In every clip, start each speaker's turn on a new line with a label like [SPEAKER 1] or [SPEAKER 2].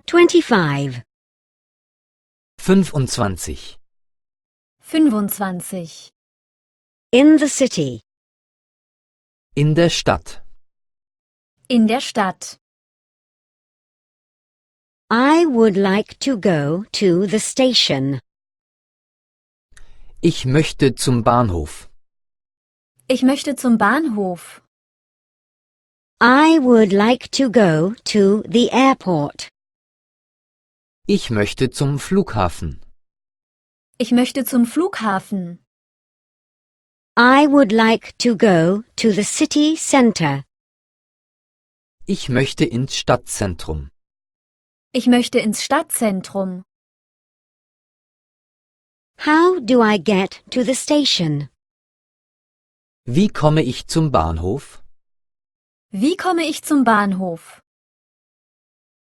[SPEAKER 1] 25.
[SPEAKER 2] 25.
[SPEAKER 3] 25.
[SPEAKER 1] In the city.
[SPEAKER 2] In der Stadt.
[SPEAKER 3] In der Stadt.
[SPEAKER 1] I would like to go to the station.
[SPEAKER 2] Ich möchte zum Bahnhof.
[SPEAKER 3] Ich möchte zum Bahnhof.
[SPEAKER 1] I would like to go to the airport.
[SPEAKER 2] Ich möchte zum Flughafen.
[SPEAKER 3] Ich möchte zum Flughafen.
[SPEAKER 1] I would like to go to the city center.
[SPEAKER 2] Ich möchte ins Stadtzentrum.
[SPEAKER 3] Ich möchte ins Stadtzentrum.
[SPEAKER 1] How do I get to the station?
[SPEAKER 2] Wie komme ich zum Bahnhof?
[SPEAKER 3] Wie komme ich zum Bahnhof?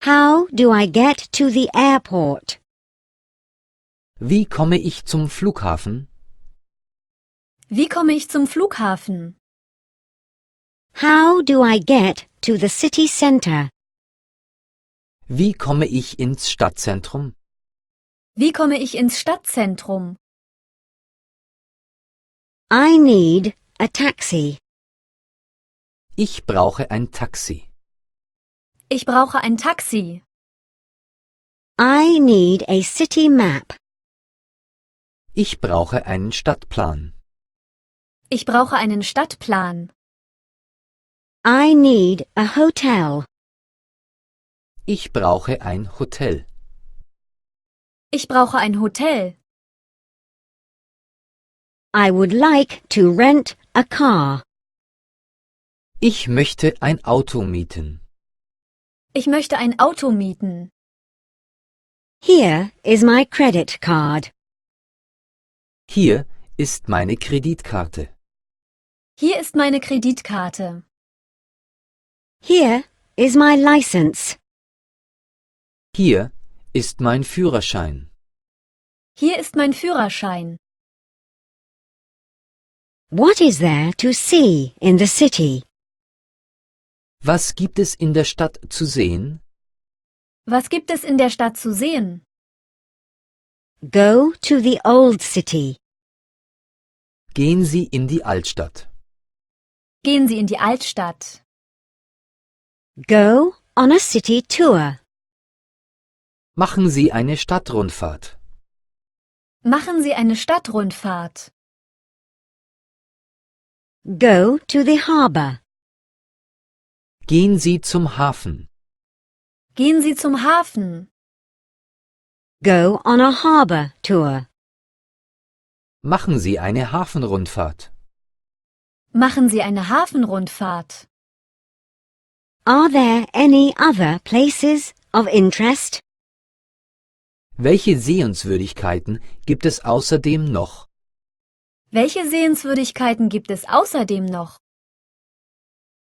[SPEAKER 1] How do I get to the airport?
[SPEAKER 2] Wie komme ich zum Flughafen?
[SPEAKER 3] Wie komme ich zum Flughafen?
[SPEAKER 1] How do I get to the city center?
[SPEAKER 2] Wie komme ich ins Stadtzentrum?
[SPEAKER 3] Wie komme ich ins Stadtzentrum?
[SPEAKER 1] I need a taxi.
[SPEAKER 2] Ich brauche ein Taxi.
[SPEAKER 3] Ich brauche ein Taxi.
[SPEAKER 1] I need a city map.
[SPEAKER 2] Ich brauche einen Stadtplan.
[SPEAKER 3] Ich brauche einen Stadtplan.
[SPEAKER 1] I need a hotel.
[SPEAKER 2] Ich brauche ein Hotel.
[SPEAKER 3] Ich brauche ein Hotel.
[SPEAKER 1] I would like to rent a car.
[SPEAKER 2] Ich möchte ein Auto mieten.
[SPEAKER 3] Ich möchte ein Auto mieten.
[SPEAKER 1] Here is my credit card.
[SPEAKER 2] Hier ist meine Kreditkarte.
[SPEAKER 3] Hier ist meine Kreditkarte.
[SPEAKER 1] Here is my license.
[SPEAKER 2] Hier ist mein Führerschein.
[SPEAKER 3] Hier ist mein Führerschein.
[SPEAKER 1] What is there to see in the city?
[SPEAKER 2] Was gibt es in der Stadt zu sehen?
[SPEAKER 3] Was gibt es in der Stadt zu sehen?
[SPEAKER 1] Go to the old city.
[SPEAKER 2] Gehen Sie in die Altstadt.
[SPEAKER 3] Gehen Sie in die Altstadt.
[SPEAKER 1] Go on a city tour.
[SPEAKER 2] Machen Sie eine Stadtrundfahrt.
[SPEAKER 3] Machen Sie eine Stadtrundfahrt.
[SPEAKER 1] Go to the harbor.
[SPEAKER 2] Gehen Sie zum Hafen.
[SPEAKER 3] Gehen Sie zum Hafen.
[SPEAKER 1] Go on a harbor tour.
[SPEAKER 2] Machen Sie eine Hafenrundfahrt.
[SPEAKER 3] Machen Sie eine Hafenrundfahrt.
[SPEAKER 1] Are there any other places of interest?
[SPEAKER 2] Welche Sehenswürdigkeiten gibt es außerdem noch?
[SPEAKER 3] Welche Sehenswürdigkeiten gibt es außerdem noch?